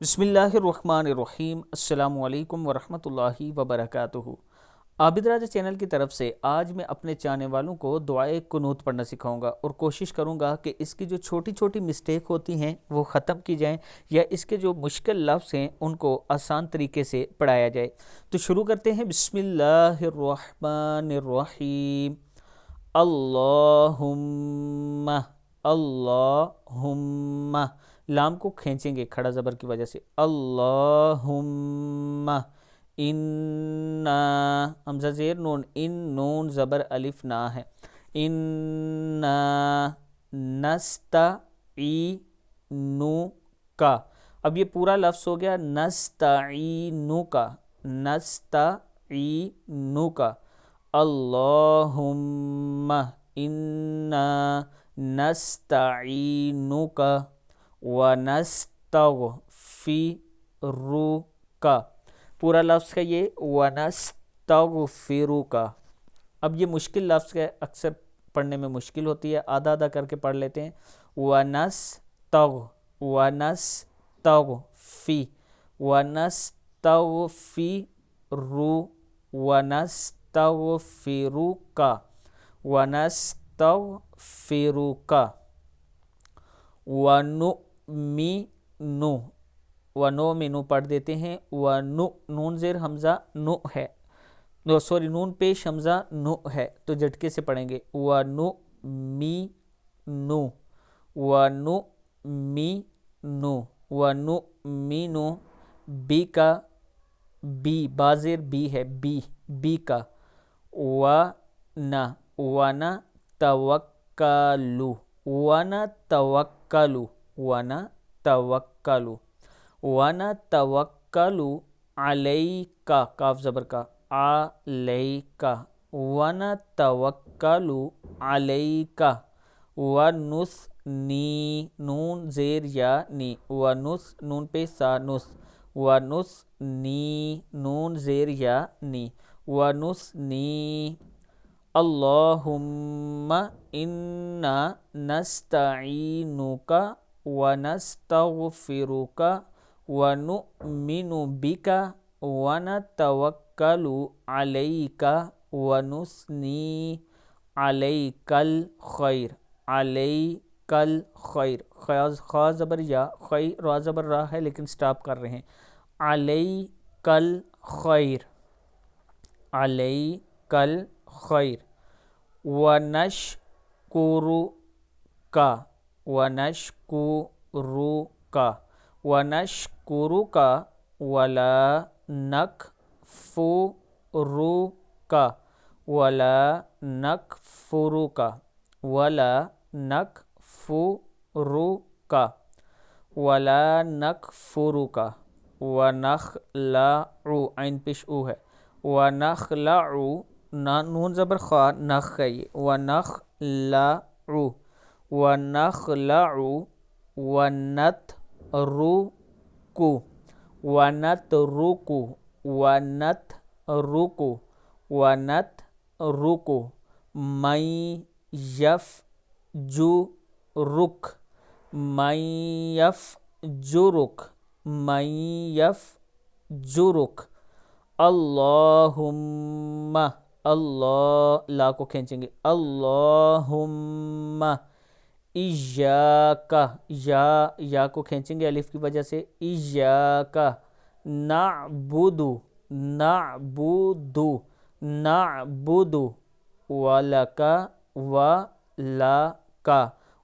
بسم اللہ الرحمن الرحیم۔ السلام علیکم ورحمۃ اللہ وبرکاتہ۔ عابد راجہ چینل کی طرف سے آج میں اپنے چاہنے والوں کو دعائے قنوت پڑھنا سکھاؤں گا اور کوشش کروں گا کہ اس کی جو چھوٹی چھوٹی مسٹیک ہوتی ہیں وہ ختم کی جائیں یا اس کے جو مشکل لفظ ہیں ان کو آسان طریقے سے پڑھایا جائے۔ تو شروع کرتے ہیں۔ بسم اللہ الرحمن الرحیم۔ اللہم اللہم، لام کو کھینچیں گے کھڑا زبر کی وجہ سے۔ اللہم انا، حمزہ زیر نون، ان نون زبر الف نا ہے۔ انا نستعینک، اب یہ پورا لفظ ہو گیا نستعینک نستعینک۔ اللہم انا نستعینک ونستغفرک، پورا لفظ ہے یہ ونستغفرک۔ اب یہ مشکل لفظ ہے، اکثر پڑھنے میں مشکل ہوتی ہے، آدھا آدھا کر کے پڑھ لیتے ہیں۔ ونستغفی ونستغفرک ونستغفرک۔ ونؤمن، ونؤمن پڑھ دیتے ہیں۔ نون زیر حمزہ نو ہے، نون پیش حمزہ نو ہے تو جھٹکے سے پڑھیں گے۔ ونؤمن ونؤمن ونؤمن بک، بی بازیر بی ہے، بی کا۔ ونتوکل ونتوکل ونتوکل ونتوکل علیک، کاف زبر کا، علیک ونتوکل علیک۔ ونثنی، نون زیر یا نی، نون پہ سا نس، ونثنی نون زیر یا نی، ونثنی۔ اللہم انا نستعینک ونستغفرک ونؤمن بک ونتوکل علیک ونثنی علیک الخیر، علیک الخیر، خا زبر یا، خی را زبر را ہے لیکن سٹاپ کر رہے ہیں۔ علیک الخیر، علیک الخیر۔ ونشکرک ونشکرک ونشکرک ولا نکفرک ولا نکفرک ولا نکفرک ولا نکفرک۔ ونخلع، عین پیش او ہے، ونخلع، نون زبر خا، نخ ہے یہ، ونخلع ونخلع ونترک ونترک ونترک ونترک من یفجرک من یفجرک من یفجرک۔ اللہم، اللہ، لا کو کھینچیں گے، اللہم ایاک، یا کو کھینچیں گے الف کی وجہ سے، ایاک نعبد نعبد نعبد ولک ولک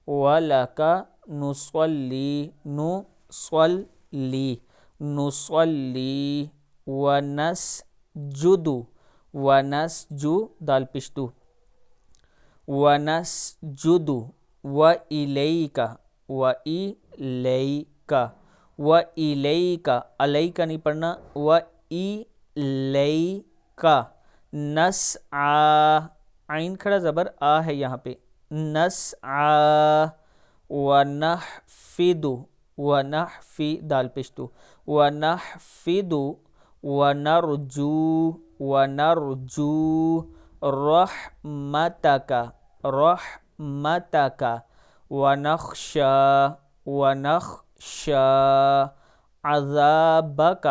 ولک نصلی نصلی نصلی ونسجد ونسجد، دال پشتو، ونسجد وإلیک وإلیک وإلیک، علیک نہیں پڑھنا، وإلیک۔ نسعی، عین کھڑا زبر آ ہے یہاں پہ، نسعی ونحفظ ونحفظ، دال پشتو، ونحفظ ونرجو ونرجو رحمتک رحمتک ونخشى ونخشى عذابک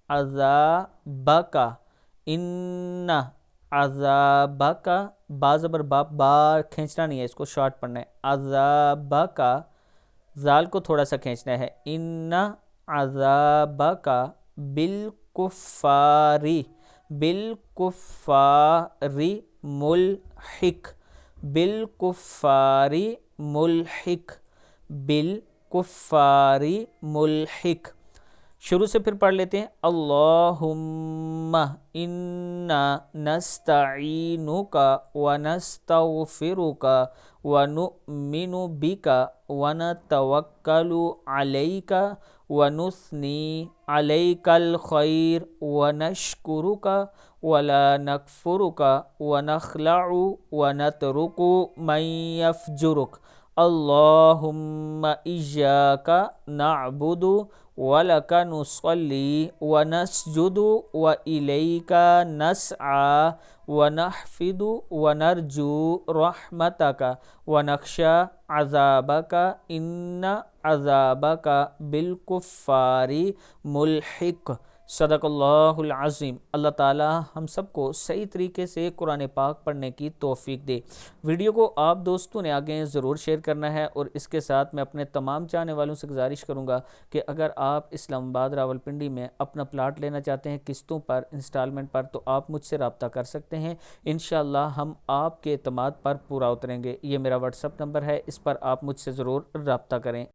عذابک ان عذابک با زبر با کھینچنا نہیں ہے، اس کو شارٹ پڑھنا ہے، عذابک زال کو تھوڑا سا کھینچنا ہے، ان عذابک بالکفاری بالکفاری ملحق بالکفاری ملحق بالکفاری ملحق۔ شروع سے پھر پڑھ لیتے ہیں، اللہم انا نستعینک ونستغفرک ونؤمن بک ونتوکل علیک ونثنی علیک الخیر ونشکرک ولا نکفرک ونخلع ونترک من یفجرک اللہم ایاک نعبد وَلَكَ نُصَلِّي وَنَسْجُدُ وَإِلَيْكَ نَسْعَى وَنَحْفِدُ وَنَرْجُو رَحْمَتَكَ وَنَخْشَى عَذَابَكَ إِنَّ عَذَابَكَ بِالْكُفَّارِ مُلْحِقٌ۔ صدق اللہ العظیم۔ اللہ تعالی ہم سب کو صحیح طریقے سے قرآن پاک پڑھنے کی توفیق دے۔ ویڈیو کو آپ دوستوں نے آگے ضرور شیئر کرنا ہے، اور اس کے ساتھ میں اپنے تمام چاہنے والوں سے گزارش کروں گا کہ اگر آپ اسلام آباد راولپنڈی میں اپنا پلاٹ لینا چاہتے ہیں قسطوں پر انسٹالمنٹ پر، تو آپ مجھ سے رابطہ کر سکتے ہیں، انشاءاللہ ہم آپ کے اعتماد پر پورا اتریں گے۔ یہ میرا واٹس ایپ نمبر ہے، اس پر آپ مجھ سے ضرور رابطہ کریں۔